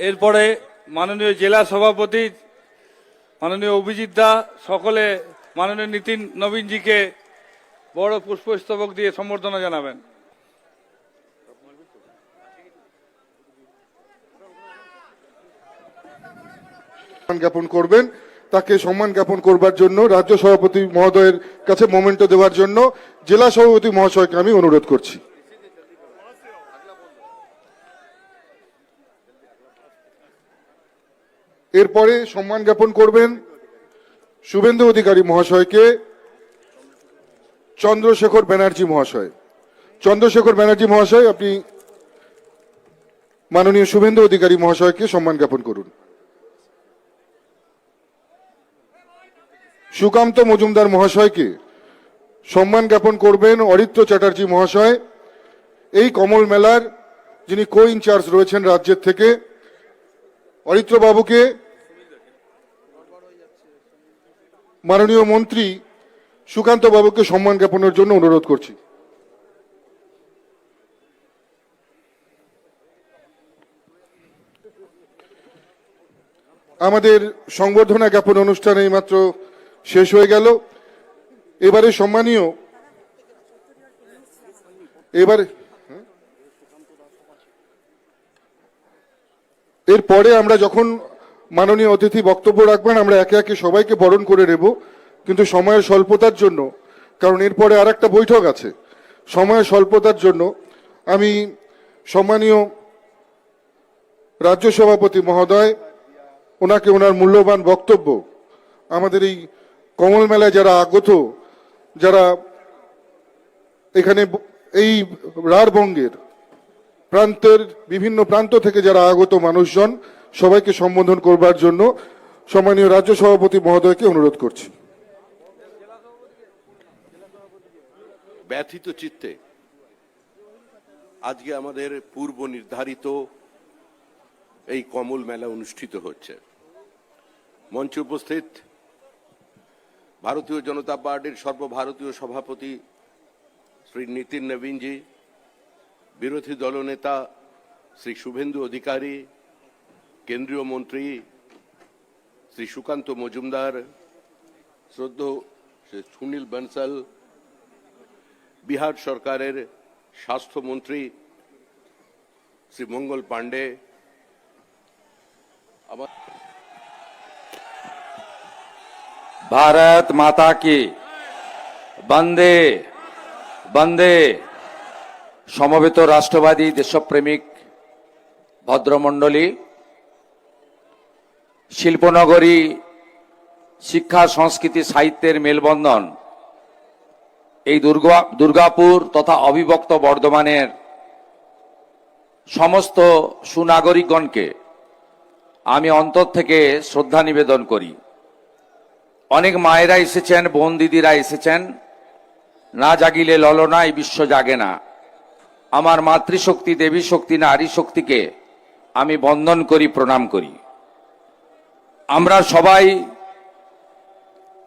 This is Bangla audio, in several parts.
এরপরে মাননীয় জেলা সভাপতি মাননীয় অভিজিৎ দা সকলে মাননীয় নীতিন নবীনজিকে বড় পুষ্পস্তবক দিয়ে সম্বর্ধনা জানাবেন। জ্ঞাপন করবেন, তাকে সম্মান জ্ঞাপন করবার জন্য রাজ্য সভাপতি মহোদয়ের কাছে মোমেন্টো দেওয়ার জন্য জেলা সভাপতি মহাশয়কে আমি অনুরোধ করছি। এরপরে সম্মান জ্ঞাপন করবেন শুভেন্দু অধিকারী মহাশয়কে চন্দ্রশেখর ব্যানার্জি মহাশয়। চন্দ্রশেখর ব্যানার্জি মহাশয়, আপনি মাননীয় শুভেন্দু অধিকারী মহাশয়কে সম্মান জ্ঞাপন করুন। সুকান্ত মজুমদার মহাশয়কে সম্মান জ্ঞাপন করবেন অরিত্র চ্যাটার্জি মহাশয়, এই কমল মেলার যিনি কো ইনচার্জ রয়েছেন রাজ্যের থেকে। অরিত্র বাবুকে মাননীয় মন্ত্রী সুকান্ত বাবুকে সম্মান জ্ঞাপনের জন্য অনুরোধ করছি। আমাদের সংবর্ধনা জ্ঞাপন অনুষ্ঠান এইমাত্র শেষ হয়ে গেল। এবারে সম্মানীয় এরপরে আমরা যখন মাননীয় অতিথি বক্তব্য রাখবেন আমরা একে একে সবাইকে বরণ করে নেব, কিন্তু সময়ের স্বল্পতার জন্য, কারণ এরপরে আর একটা বৈঠক আছে, সময়ের স্বল্পতার জন্য আমি সম্মানীয় রাজ্য সভাপতি মহোদয় ওনাকে ওনার মূল্যবান বক্তব্য আমাদের এই কমল মেলায় যারা আগত, যারা এখানে এই রাঢ়বঙ্গের প্রান্তের বিভিন্ন প্রান্ত থেকে যারা আগত মানুষজন সবাইকে সম্বোধন করবার জন্য সম্মানীয় রাজ্য সভাপতি মহোদয়কে অনুরোধ করছি। ব্যথিত চিত্তে আজকে আমাদের পূর্ব নির্ধারিত এই কমল মেলা অনুষ্ঠিত হচ্ছে। মঞ্চে উপস্থিত ভারতীয় জনতা পার্টির সর্বভারতীয় সভাপতি শ্রী নীতিন নবীনজি, বিরোধী দলনেতা শ্রী শুভেন্দু অধিকারী, কেন্দ্রীয় মন্ত্রী শ্রী সুকান্ত মজুমদার, শ্রদ্ধেয় শ্রী সুনীল বনসল, বিহার সরকারের স্বাস্থ্যমন্ত্রী শ্রী মঙ্গল পাণ্ডে, भारत माता की বন্দে বন্দে। সমবেত রাষ্ট্রবাদী দেশপ্রেমিক ভদ্রমণ্ডলী, শিল্পনগরী শিক্ষা সংস্কৃতি সাহিত্যের মেলবন্ধন এই দুর্গাপুর তথা অবিভক্ত বর্ধমানের সমস্ত সুনাগরিকগণকে আমি অন্তর থেকে শ্রদ্ধা নিবেদন করি। অনেক মায়েরা এসেছেন, বোন দিদিরা এসেছেন। না জাগিলে ললনা এই বিশ্ব জাগে না। আমার মাতৃশক্তি, দেবী শক্তি, নারী শক্তিকে আমি বন্দন করি, প্রণাম করি। আমরা সবাই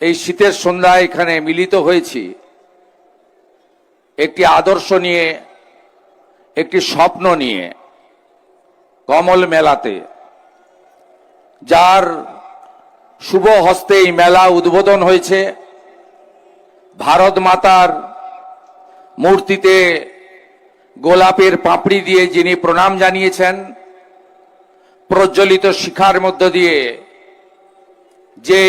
এই শীতের সন্ধ্যায় এখানে মিলিত হয়েছি একটি আদর্শ নিয়ে, একটি স্বপ্ন নিয়ে, কমল মেলাতে, যার শুভ হস্তে এই মেলা উদ্বোধন হয়েছে। ভারত মাতার মূর্তিতে গোলাপের পাপড়ি দিয়ে যিনি প্রণাম জানিয়েছেন, প্রজ্বলিত শিখার মধ্য দিয়ে যে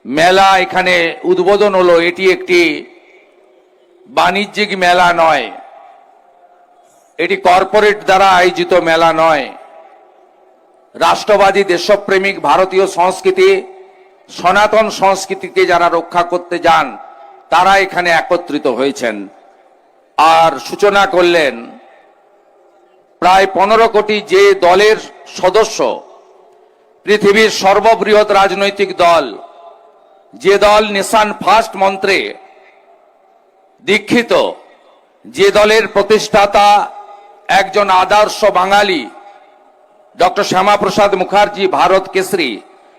মেলা এখানে উদ্বোধন হলো, এটি একটি বাণিজ্যিক মেলা নয়, এটি কর্পোরেট দ্বারা আয়োজিত মেলা নয়। রাষ্ট্রবাদী দেশপ্রেমিক ভারতীয় সংস্কৃতি, সনাতন সংস্কৃতিকে যারা রক্ষা করতে যান তারা এখানে একত্রিত হয়েছেন। আর সূচনা করলেন প্রায় 15 কোটি যে দলের সদস্য, পৃথিবীর সর্ববৃহৎ রাজনৈতিক দল, যে দল নেশন ফার্স্ট মন্ত্রে দীক্ষিত, যে দলের প্রতিষ্ঠাতা একজন আদর্শ বাঙালি ডক্টর শ্যামাপ্রসাদ মুখার্জি, ভারত কেশরী,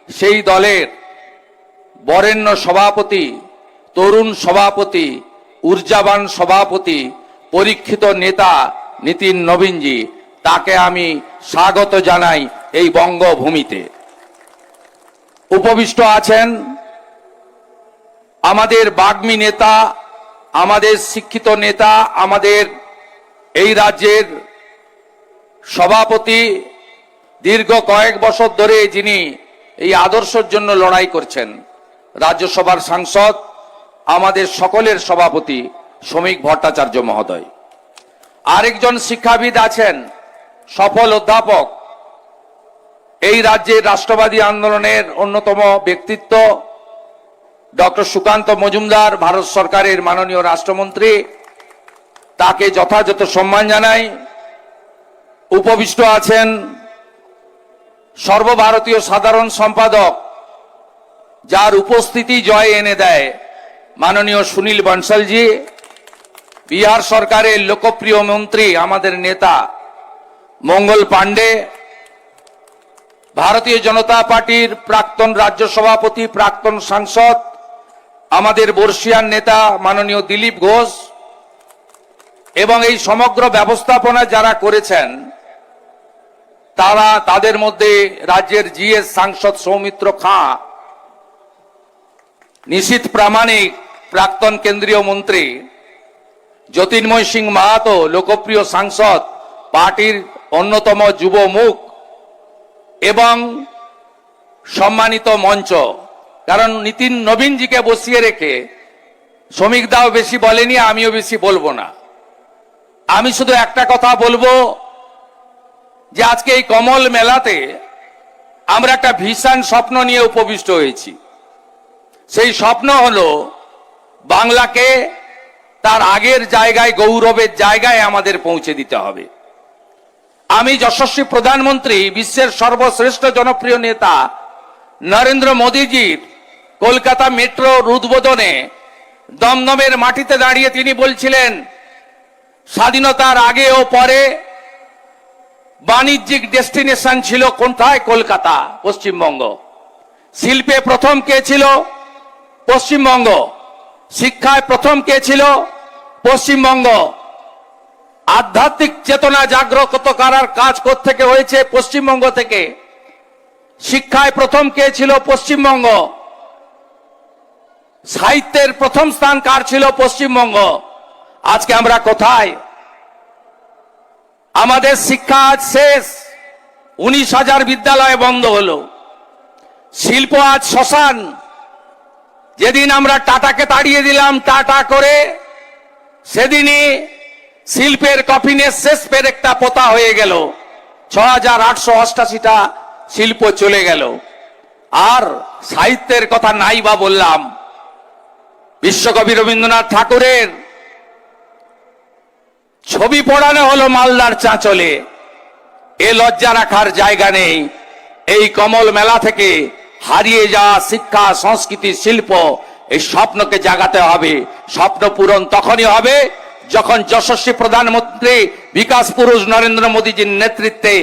সেই দলের বরেণ্য সভাপতি, তরুণ সভাপতি, ঊর্জাবান সভাপতি, পরীক্ষিত নেতা নীতিন নবীনজি, তাকে আমি স্বাগত জানাই এই বঙ্গভূমিতে। উপবিষ্ট আছেন আমাদের বাগ্মী নেতা, আমাদের শিক্ষিত নেতা, আমাদের এই রাজ্যের সভাপতি, দীর্ঘ কয়েক বছর ধরে যিনি এই আদর্শের জন্য লড়াই করছেন, রাজ্যসভার সাংসদ, আমাদের সকলের সভাপতি শ্রমিক ভট্টাচার্য মহোদয়। আরেকজন শিক্ষাবিদ আছেন, সফল অধ্যাপক, এই রাজ্যের রাষ্ট্রবাদী আন্দোলনের অন্যতম ব্যক্তিত্ব ডক্টর সুকান্ত মজুমদার, ভারত সরকারের মাননীয় রাষ্ট্রমন্ত্রী, তাকে যথাযথ সম্মান জানাই। উপবিষ্ট আছেন সর্বভারতীয় সাধারণ সম্পাদক, যার উপস্থিতি জয় এনে দেয়, মাননীয় সুনীল বনসলজি, বিহার সরকারের লোকপ্রিয় মন্ত্রী, আমাদের নেতা মঙ্গল পাণ্ডে, ভারতীয় জনতা পার্টির প্রাক্তন রাজ্য সভাপতি, প্রাক্তন সাংসদ, আমাদের বর্ষিয়ান নেতা মাননীয় দিলীপ ঘোষ, এবং এই সমগ্র ব্যবস্থাপনা যারা করেছেন তাদের মধ্যে রাজ্যের জিএস সাংসদ সৌমিত্র খাঁ, নিশীথ প্রামাণিক, প্রাক্তন কেন্দ্রীয় মন্ত্রী, জ্যোতির্ময় সিং মাহাতো, লোকপ্রিয় সাংসদ, পার্টির অন্যতম যুব মুখ, এবং সম্মানিত মঞ্চ। কারণ নিতিন নবীনজিকে বসিয়ে রেখে শ্রমিক দাও বেশি বলেনি, আমিও বেশি বলবো না। আমি শুধু একটা কথা বলবো যে আজকে এই কমল মেলাতে আমরা একটা ভীষণ স্বপ্ন নিয়ে উপবিষ্ট হয়েছি। সেই স্বপ্ন হলো বাংলাকে তার আগের জায়গায়, গৌরবের জায়গায় আমাদের পৌঁছে দিতে হবে। আমি যশস্বী প্রধানমন্ত্রী, বিশ্বের সর্বশ্রেষ্ঠ জনপ্রিয় নেতা নরেন্দ্র মোদীজির কলকাতা মেট্রোর উদ্বোধনে দমদমের মাটিতে দাঁড়িয়ে তিনি বলছিলেন, স্বাধীনতার আগে ও পরে বাণিজ্যিক ডেস্টিনেশন ছিল কোথায়? কলকাতা, পশ্চিমবঙ্গ। শিল্পে প্রথম কে ছিল? পশ্চিমবঙ্গ। শিক্ষায় প্রথম কে ছিল? পশ্চিমবঙ্গ। আধ্যাত্মিক চেতনা জাগ্রত করার কাজ কোত্থেকে হয়েছে? পশ্চিমবঙ্গ থেকে। শিক্ষায় প্রথম কে ছিল? পশ্চিমবঙ্গ। সাহিত্যের প্রথম স্থান কার ছিল? পশ্চিমবঙ্গ। আজকে আমরা কোথায়? আমাদের শিক্ষা আজ শেষ, 19,000 বিদ্যালয় বন্ধ হলো। শিল্প আজ শ্মশান। যেদিন আমরা টাটাকে তাড়িয়ে দিলাম টাটা করে, সেদিনই শিল্পের কফিনের শেষ পেরেকটা পোতা হয়ে গেল। 6,888টা শিল্প চলে গেল। আর সাহিত্যের কথা নাই বা বললাম, বিশ্বকবি রবীন্দ্রনাথ ঠাকুরের ছবি পড়ানো হলো মালদার চাঁচলে। এ লজ্জা রাখার জায়গা নেই। এই কমল মেলা থেকে হারিয়ে যাওয়া শিক্ষা, সংস্কৃতি, শিল্প, এই স্বপ্নকে জাগাতে হবে। স্বপ্ন পূরণ তখনই হবে যখন যশস্বী প্রধানমন্ত্রী বিকাশ পুরুষ নরেন্দ্র মোদীজির নেতৃত্বে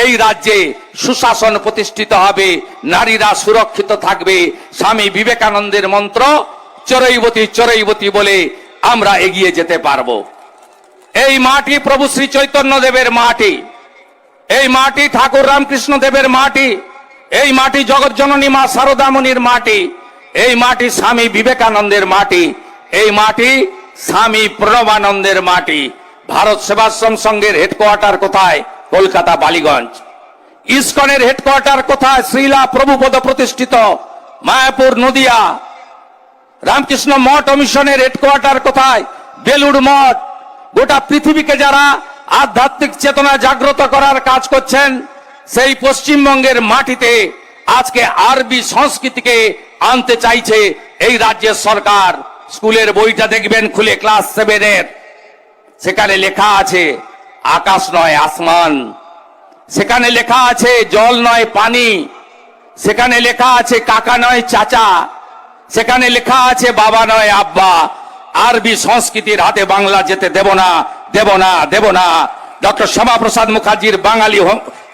এই রাজ্যে সুশাসন প্রতিষ্ঠিত হবে, নারীরা সুরক্ষিত থাকবে। স্বামী বিবেকানন্দের মন্ত্র চরৈবতী চরৈবতী বলে আমরা এগিয়ে যেতে পারবো। এই মাটি প্রভু শ্রী চৈতন্য দেবের মাটি, এই মাটি ঠাকুর রামকৃষ্ণ দেবের মাটি, এই মাটি জগৎজননী মা শারদামণির মাটি, এই মাটি স্বামী বিবেকানন্দের মাটি, এই মাটি স্বামী প্রণবানন্দের মাটি। ভারত সেবাশ্রম সংঘের হেডকোয়ার্টার কোথায়? কলকাতা বালিগঞ্জ। ইসকনের হেডকোয়ার্টার কোথায়? শ্রীলা প্রভুপদ প্রতিষ্ঠিত মায়াপুর নদিয়া। রামকৃষ্ণ মঠ ও মিশনের হেডকোয়ার্টার কোথায়? বেলুড় মঠ। গোটা পৃথিবীকে যারা আধ্যাত্মিক চেতনা জাগ্রত করার কাজ করছেন, সেই পশ্চিমবঙ্গের মাটিতে আজকে আরবি সংস্কৃতিকে আনতে চাইছে এই রাজ্যের সরকার। স্কুলের বইটা দেখবেন খুলে, ক্লাস 7-এর, সেখানে লেখা আছে আকাশ নয় আসমান, সেখানে লেখা আছে জল নয় পানি, সেখানে লেখা আছে কাকা নয় চাচা, সেখানে লেখা আছে বাবা নয় আব্বা। আরবি সংস্কৃতির হাতে বাংলা যেতে দেব না, দেব না, দেব না। ডক্টর শ্যামাপ্রসাদ মুখার্জির বাঙালি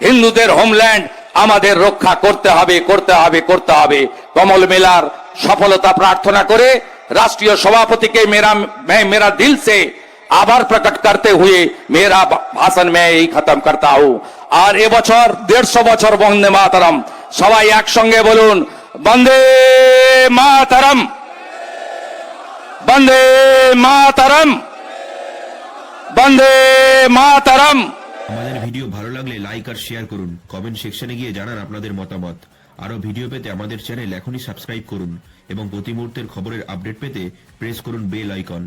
হিন্দুদের হোমল্যান্ড আমাদের রক্ষা করতে হবে, করতে হবে, করতে হবে। কমল মেলার সফলতা প্রার্থনা করে রাষ্ট্রীয় সভাপতিকে মেরা দিল সে आभार प्रकट करते हुए मेरा भाषण में यही खत्म करता हूं। और এবছর 150 বছর বন্দে মাতরম, সবাই একসঙ্গে বলুন বন্দে মাতরম, বন্দে মাতরম, বন্দে মাতরম। আমাদের ভিডিও ভালো লাগলে লাইক আর শেয়ার করুন, কমেন্ট সেকশনে গিয়ে জানান আপনাদের মতামত। আরো ভিডিও পেতে আমাদের চ্যানেল এখনই সাবস্ক্রাইব করুন এবং প্রতি মুহূর্তের খবরের আপডেট পেতে প্রেস করুন বেল আইকন।